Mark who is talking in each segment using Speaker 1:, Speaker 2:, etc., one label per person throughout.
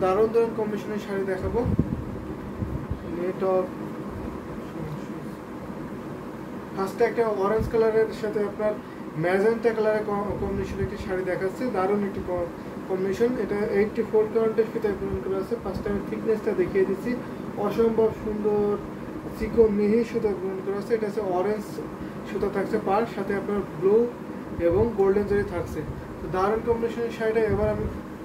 Speaker 1: দারুণ দারুণ কম্বিনেশনের শাড়ি দেখাবো। ফার্স্টে একটা অরেঞ্জ কালারের সাথে আপনার ম্যাজেন্টা কালারের কম্বিনেশনের একটি শাড়ি দেখাচ্ছে, দারুণ একটি কম্বিনেশন। এটা 84 কাউন্টের ফিতায় পূরণ করা আছে। ফার্স্টে আমি থিকনেসটা দেখিয়ে দিচ্ছি, অসম্ভব সুন্দর চিকন মিহি সুতা পূরণ করা আছে। এটা হচ্ছে অরেঞ্জ সুতা থাকছে পার, সাথে আপনার ব্লু এবং গোল্ডেন জরি থাকছে। তো দারুণ কম্বিনেশনের শাড়িটা এবার আমি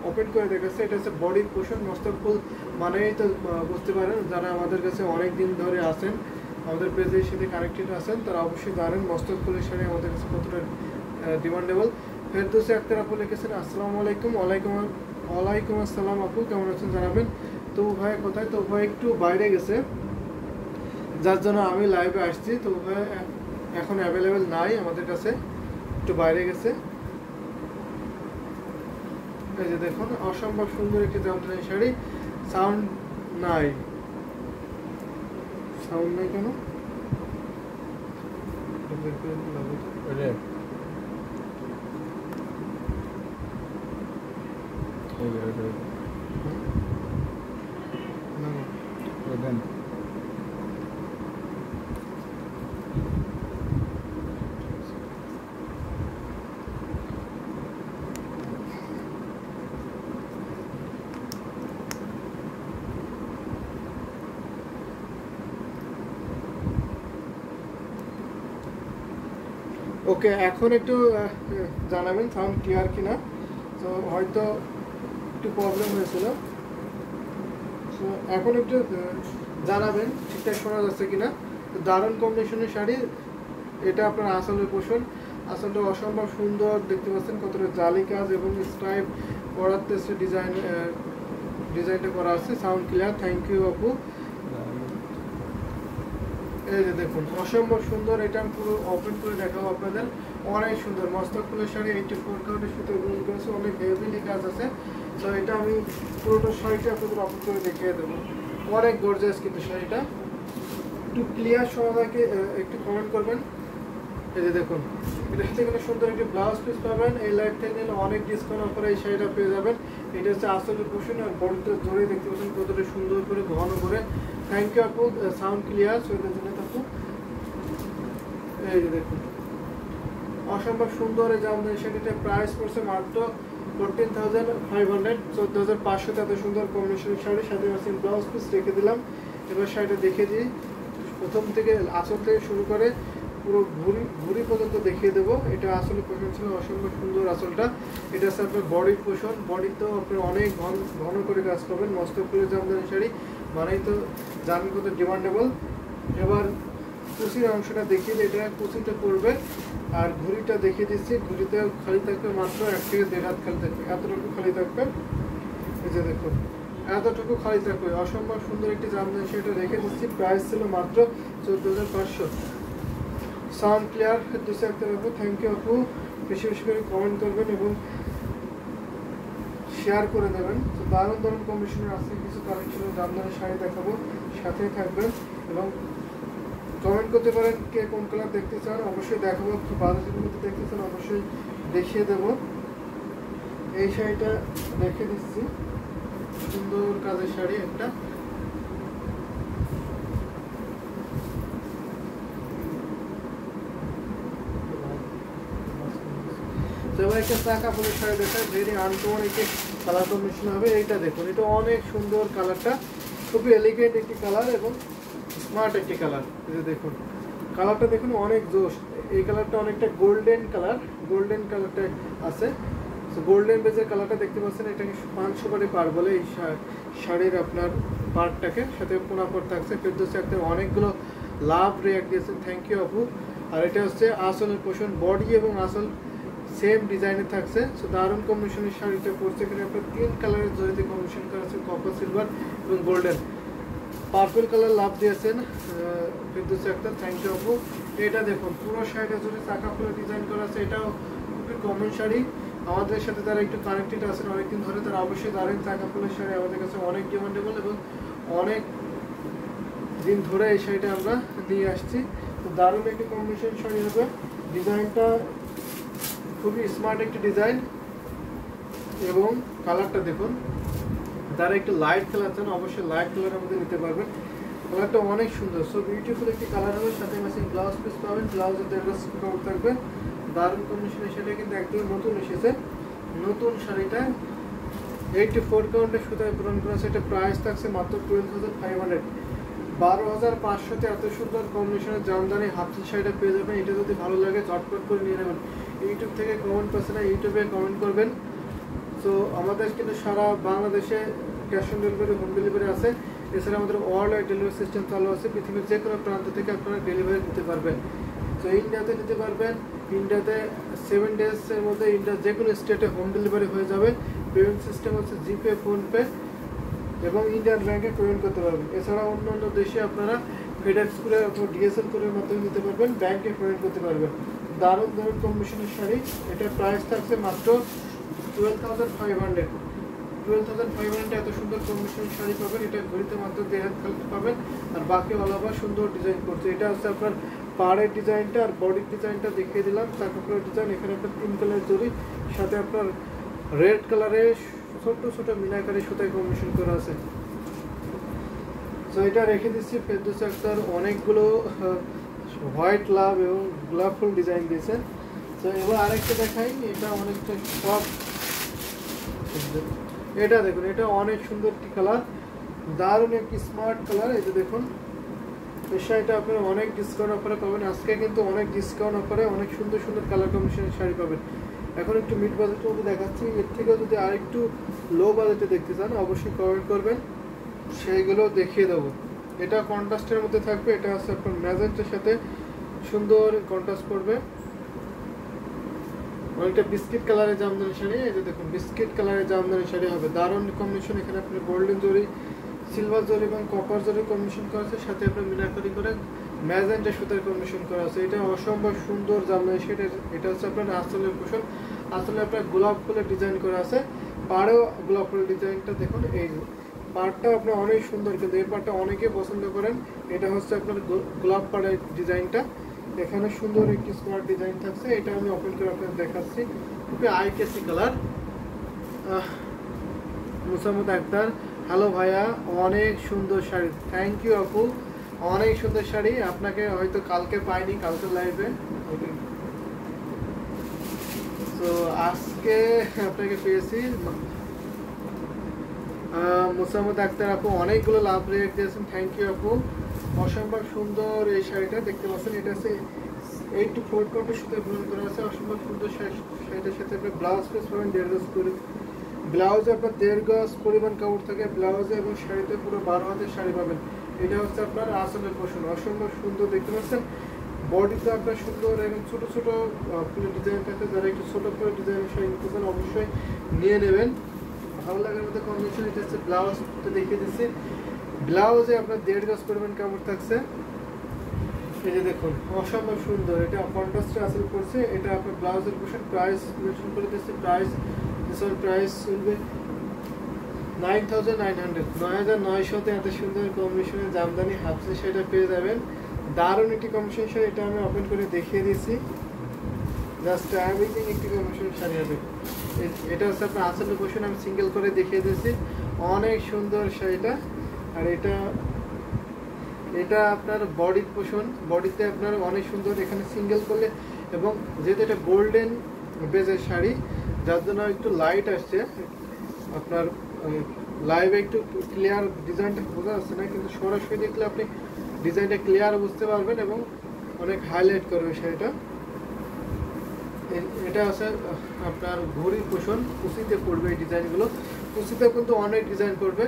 Speaker 1: ওপেন করে দেখাচ্ছি। এটা হচ্ছে বডি পোর্শন, মস্তক ফুল মানেই তো বুঝতে পারেন, যারা আমাদের কাছে অনেক দিন ধরে আছেন, আমাদের পেজের সাথে কানেক্টেড আছেন, তারা অবশ্যই জানেন মস্তক ফুলের শাড়ি আমাদের কাছে কতটা ডিমান্ডেবল। ফেরদৌসী আক্তার আপু লিখেছেন, আসসালামু আলাইকুম। ওয়ালাইকুম আসসালাম আপু, কেমন আছেন জানাবেন। তো ভাই কোথায়? তো ভাই একটু বাইরে গেছে, যার জন্য আমি লাইভে আসছি। তো ভাই এখন অ্যাভেলেবেল নাই আমাদের কাছে, একটু বাইরে গেছে। এই যে দেখুন, অসম্ভব সুন্দর একটি জামদানি শাড়ি। সাউন্ড নাই কেন? ওকে, এখন একটু জানাবেন সাউন্ড ক্লিয়ার কিনা। তো হয়তো একটু প্রবলেম হয়েছিল, তো এখন একটু জানাবেন ঠিকঠাক শোনা যাচ্ছে কিনা। তো দারুণ কম্বিনেশনের শাড়ি, এটা আপনার আসলের পোষণ। আসলটা অসম্ভব সুন্দর, দেখতে পাচ্ছেন কতটা জালি কাজ এবং স্ট্রাইপ করাতে ডিজাইনটা করা আছে। সাউন্ড ক্লিয়ার, থ্যাংক ইউ আপু। এই যে দেখুন, অসম্ভব সুন্দর। এটা আমি পুরো ওপেন করে দেখাবো আপনাদের। অনেক সুন্দর মস্তক ফুলের শাড়ি, 84 কাউন্টের সুতো গ্রহণ করেছে, অনেক হেভিলি কাজ আছে। তো এটা আমি পুরোটা শাড়িটা আপনাদের ওপেন করে দেখিয়ে দেবো। অনেক গর্জিয়াস কিন্তু শাড়িটা। একটু ক্লিয়ার সমাধাকে একটু কমেন্ট করবেন। এই যে দেখুন, এটা সাথে কোনো সুন্দর একটি ব্লাউজ পিস পাবেন। এই লাইভ থেকে নিলে অনেক ডিসকাউন্ট অফারে এই শাড়িটা পেয়ে যাবেন। এটা হচ্ছে আসলের পোষণ, আর বডিতে ধরে দেখতে পাচ্ছেন কতটা সুন্দর করে ঘন করে। থ্যাংক ইউ আপু, সাউন্ড ক্লিয়ার সেটার জন্য আপু। এই যে দেখুন, অসম্ভব সুন্দর এই জামদানি শাড়িটা প্রাইস পড়ছে মাত্র 14,500, 14,500। এত সুন্দর কম্বিনেশনের শাড়ি, সাথে আছে ব্লাউজ পিস রেখে দিলাম। এবার শাড়িটা দেখে দিই, প্রথম থেকে আঁচল থেকে শুরু করে পুরো ঘুরি পর্যন্ত দেখিয়ে দেবো। এটা আসলে পোষণ ছিল, অসম্ভব সুন্দর আঁচলটা। এটা হচ্ছে আপনার বডির পোষণ। বডিতেও আপনি অনেক ঘন করে কাজ করবেন। মস্তক ফুলের জামদানি শাড়ি মানেই তো জানেন কত ডিমান্ডেবল। এবার কুচির অংশটা দেখিয়ে দিই, এটা কুচিতে পড়বে। আর ঘুড়িটা দেখিয়ে দিচ্ছি, ঘুড়িতে খালি থাকবে মাত্র 1 থেকে 1.5 হাত খালি থাকবে, এতটুকু খালি থাকবে। এই যে দেখুন, এতটুকু খালি থাকবে। অসম্ভব সুন্দর একটি জামদানি শাড়িটা রেখে দিচ্ছি, প্রাইস ছিল মাত্র 14,500। সাউন্ড ক্লিয়ার, ফেরদৌসী আক্তার আপু, থ্যাংক ইউ আপু। বেশি বেশি করে কমেন্ট করবেন এবং শেয়ার করে দেবেন। তো দারুণ দারুণ কম্বিনেশনের আছে কিছু কালেকশনের জামদানি শাড়ি দেখাবো, সাথেই থাকবেন এবং কমেন্ট করতে পারেন কে কোন কালার দেখতে চান, অবশ্যই দেখাবো। বাজেটের মধ্যে দেখতে চান অবশ্যই দেখিয়ে দেবো। এই শাড়িটা দেখে দিচ্ছি, সুন্দর কাজের শাড়ি একটা। এবার একটা চাকা ফুলের শাড়ি দেখায়, ভেরি আনকমন একটি কালার কম্বিনেশন হবে। এইটা দেখুন, এটা অনেক সুন্দর কালারটা, খুবই এলিগেন্ট একটি কালার এবং স্মার্ট একটি কালার। এই যে দেখুন, কালারটা দেখুন অনেক জোশ। এই কালারটা অনেকটা গোল্ডেন কালারটা আছে। গোল্ডেন বেজের কালারটা দেখতে পাচ্ছেন, এটাকে 500 করে পার বলে এই শাড়ির আপনার পার্টটাকে, সাথে পোনাপট থাকছে। ফেরদৌসী আক্তার অনেকগুলো লাভ রিয়াক্ট দিয়েছেন, থ্যাংক ইউ আপু। আর এটা হচ্ছে আসলের পোষণ, বডি এবং আসল সেম ডিজাইনে থাকছে। সো দারুণ কম্বিনেশনের শাড়িটা পড়ছে। এখানে আপনার 3 কালারের জড়িতে কম্বিনেশন করা আছে, কপার, সিলভার এবং গোল্ডেন। পার্পল কালার লাভ দিয়েছেন ফেরদৌসী আক্তার, থ্যাংক ইউ আপু। এটা দেখুন, পুরো শাড়িটা জুড়ে চাকা ফুলে ডিজাইন করা আছে। এটাও খুবই কমন শাড়ি। আমাদের সাথে যারা একটু কানেক্টেড আছেন অনেকদিন ধরে, তারা অবশ্যই জানেন চাকা ফুলের শাড়ি আমাদের কাছে অনেক ডিমান্ডেবল এবং অনেক দিন ধরে এই শাড়িটা আমরা দিয়ে আসছি। তো দারুণ একটি কম্বিনেশন শাড়ি হবে। ডিজাইনটা খুবই স্মার্ট একটি ডিজাইন এবং কালারটা দেখুন, যারা একটু লাইট কালার চান অবশ্যই লাইট কালারের মধ্যে নিতে পারবেন। কালারটা অনেক সুন্দর, সো বিউটিফুল একটি কালার হবে, সাথে ম্যাচিং ব্লাউজ পিস পাবেন, ব্লাউজের দেড় কাপড় থাকবে, দারুণ কম্বিনেশনে। সেটা কিন্তু একদম নতুন এসেছে, নতুন শাড়িটা 84 কাউন্টের সুতায় পূরণ করা আছে। এটা প্রাইস থাকছে মাত্র 12,500, 12,500তে এত সুন্দর কম্বিনেশনের জামদানি হাফ শাড়িটা পেয়ে যাবেন। এটা যদি ভালো লাগে ঝটপট করে নিয়ে নেবেন। ইউটিউব থেকে কমেন্ট পাচ্ছে না, ইউটিউবে কমেন্ট করবেন। সো আমাদের কিন্তু সারা বাংলাদেশে cash on delivery, home delivery আছে। এছাড়া আমাদের ওয়ার্ল্ড ওয়াইড ডেলিভারি সিস্টেম চালু আছে, পৃথিবীর যে কোনো প্রান্ত থেকে আপনারা ডেলিভারি দিতে পারবেন। তো ইন্ডিয়াতে নিতে পারবেন, ইন্ডিয়াতে 7 ডেজের মধ্যে ইন্ডিয়ার যে কোনো স্টেটে হোম ডেলিভারি হয়ে যাবে। পেমেন্ট সিস্টেম হচ্ছে জিপে, ফোনপে এবং ইন্ডিয়ান ব্যাংকে পেমেন্ট করতে পারবেন। এছাড়া অন্যান্য দেশে আপনারা ফেডেক্স করে অথবা ডিএসএল করে মাধ্যমে নিতে পারবেন, ব্যাংকে পেমেন্ট করতে পারবেন। দারুণ দারুণ কম্বিনেশনের শাড়ি, এটার প্রাইস থাকছে মাত্র 12,500। 12,500 এত সুন্দর কম্বিনেশনের শাড়ি পাবেন। এটা ঘড়িতে মাত্র 1.5 হাত কালার পাবেন, আর বাকি অল ওভার সুন্দর ডিজাইন করছে। এটা হচ্ছে আপনার পাড়ের ডিজাইনটা, আর বডির ডিজাইনটা দেখিয়ে দিলাম। চাকাপুরের ডিজাইন, এখানে আপনার 3 কালার জরি, সাথে আপনার রেড কালারের ছোট ছোট মিনাকারি সুতায় কম্বিনেশন করা আছে। তো এটা রেখে দিচ্ছি ফেরদৌসী আক্তার অনেকগুলো হোয়াইট লাভ এবং গোলাপ ফুল ডিজাইন দিয়েছে। তো এবার আরেকটা দেখাই, এটা অনেকটা সব, এটা দেখুন, এটা অনেক সুন্দর একটি কালার, দারুণ একটি স্মার্ট কালার। এই যে দেখুন, এই শাড়িটা আপনারা অনেক ডিসকাউন্ট অফারে পাবেন। আজকে কিন্তু অনেক ডিসকাউন্ট অফারে অনেক সুন্দর সুন্দর কালার কম্বিনেশনের শাড়ি পাবেন। এখন একটু মিড বাজেটের মধ্যে দেখাচ্ছি, এর থেকেও যদি আরেকটু লো বাজেটে দেখতে চান অবশ্যই কমেন্ট করবেন, সেইগুলো দেখিয়ে দেবো। এটা কন্ট্রাস্টের মধ্যে থাকবে, এটা হচ্ছে আপনার ম্যাজেন্টের সাথে সুন্দর কন্ট্রাস্ট করবে, অনেকটা বিস্কিট কালারের জামদানি শাড়ি। এই যে দেখুন, বিস্কিট কালারের জামদানি শাড়ি হবে, দারুণ কম্বিনেশন। এখানে আপনার গোল্ডেন জরি, সিলভার জরি এবং কপার জরি কম্বিনেশন করা আছে, সাথে আপনার মিনাকারি করে ম্যাজেন্টা সুতার কম্বিনেশন করা আছে। এটা অসম্ভব সুন্দর জামদানি শাড়ি। এটা হচ্ছে আপনার আঁচলের পোষণ, আসলে আপনার গোলাপ ফুলের ডিজাইন করা আছে, পাড়েও গোলাপ ফুলের ডিজাইনটা দেখুন। এই পাড়টা আপনার অনেক সুন্দর, কিন্তু এই পাড়টা অনেকে পছন্দ করেন। এটা হচ্ছে আপনার গোলাপ পাড়ের ডিজাইনটা, এখানে সুন্দর একটি স্মার্ট ডিজাইন থাকছে। এটা আমি ওপেন করে আপনাদের দেখাচ্ছি, খুবই আইকেসি কালার। মুসাম্মদ আক্তার, হ্যালো ভাইয়া, অনেক সুন্দর শাড়ি, থ্যাংক ইউ আপু, অনেক সুন্দর শাড়ি। আপনাকে হয়তো কালকে পাইনি, কালকে লাইভে, তো আজকে আপনাকে পেয়েছি। মুসাম্মদ আক্তার আপু অনেকগুলো লাভ রিয়েক্ট দিয়েছেন, থ্যাংক ইউ আপু, অসম্ভব সুন্দর এই শাড়িটা দেখতে পাচ্ছেন। এটা হচ্ছে 84 কাউন্টের সাথে পূরণ করা আছে, অসম্ভব সুন্দর শাড়িটার সাথে আপনি ব্লাউজ পিস পাবেন 1.5 গজ করে। ব্লাউজে আপনার 1.5 গজ পরিমাণ কাপড় থাকে ব্লাউজে, এবং শাড়িতে পুরো 12 হাতের শাড়ি পাবেন। এটা হচ্ছে আপনার আঁচলের পোষণ, অসম্ভব সুন্দর দেখতে পাচ্ছেন। বডিতে আপনার সুন্দর এবং ছোট ছোট ফুলের ডিজাইন থাকে, যারা একটু ছোট করে ডিজাইনের শাড়ি নিতে চান অবশ্যই নিয়ে নেবেন, ভালো লাগার মধ্যে কম্বিনেশন। এটা হচ্ছে ব্লাউজটা দেখিয়ে দিচ্ছি, ব্লাউজে আপনার 1.5 গজ পরিমাণ কাপড় থাকছে। এই যে দেখুন, অসম্ভব সুন্দর, এটা কন্ট্রাস্টে আসল করছে। এটা আপনার ব্লাউজের পোর্শন, প্রাইস মেনশন করে দিচ্ছি, প্রাইস চলবে 9,900, 9,900-তে এত সুন্দর কম্বিনেশনের জামদানি হাফ শাড়িটা পেয়ে যাবেন। দারুণ একটি কম্বিনেশন শাড়ি, এটা আমি ওপেন করে দেখিয়ে দিচ্ছি, জাস্ট এভরিথিং একটি কম্বিনেশন শাড়ি হবে। এটা হচ্ছে আপনার আঁচলের পোর্শন, আমি সিঙ্গেল করে দেখিয়ে দিয়েছি, অনেক সুন্দর শাড়িটা। আর এটা আপনার বডির পোষণ, বডিতে আপনার অনেক সুন্দর, এখানে সিঙ্গেল করলে, এবং যেহেতু এটা গোল্ডেন বেজের শাড়ি যার জন্য একটু লাইট আসছে, আপনার লাইভে একটু ক্লিয়ার ডিজাইনটা বোঝা যাচ্ছে না, কিন্তু সরাসরি দেখলে আপনি ডিজাইনটা ক্লিয়ার বুঝতে পারবেন এবং অনেক হাইলাইট করবে শাড়িটা। এটা আছে আপনার ঘড়ির পোষণ, কুচিতে পড়বে এই ডিজাইনগুলো, কুচিতে কিন্তু অনেক ডিজাইন করবে।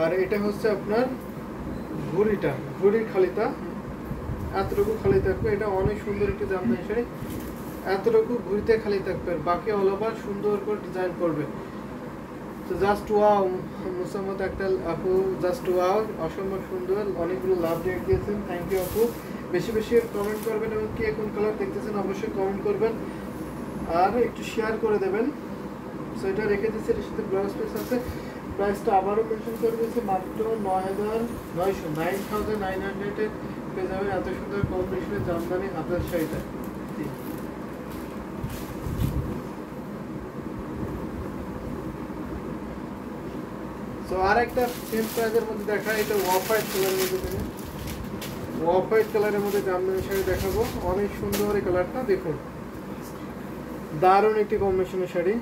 Speaker 1: আর এটা হচ্ছে আপনার ঘড়ির খালিতা, এতটুকু খালি থাকবে। এটা অনেক সুন্দর একটি জামদানি শাড়ি, এতটুকু ঘুরিতে খালি থাকবে, বাকি অল ওভার সুন্দর করে ডিজাইন করবে। তো জাস্ট ওয়াও মুসাম্মদ আক্তার আপু, জাস্ট ওয়াও, অসম্ভব সুন্দর, অনেকগুলো লাভ রেট দিয়েছেন, থ্যাংক ইউ আপু। বেশি বেশি কমেন্ট করবেন এবং কে কোন কালার দেখতেছেন অবশ্যই কমেন্ট করবেন আর একটু শেয়ার করে দেবেন। সো এটা রেখে দিচ্ছি, এর সাথে ব্লাউজ পিস আছে। প্রাইসটা আবারও মেনশন করে দিয়েছে, মাত্র 9,900 পেয়ে যাবেন এত সুন্দর কম্বিনেশনের জামদানি হাতের শাড়িটা। তো আর একটা সেম প্রাইজের মধ্যে দেখা, এটা অফ হোয়াইট কালারের মধ্যে দেখুন, অফ হোয়াইট কালারের মধ্যে জামদানি শাড়ি দেখাবো, অনেক সুন্দর এই কালারটা দেখুন, দারুণ একটি কম্বিনেশনের শাড়ি।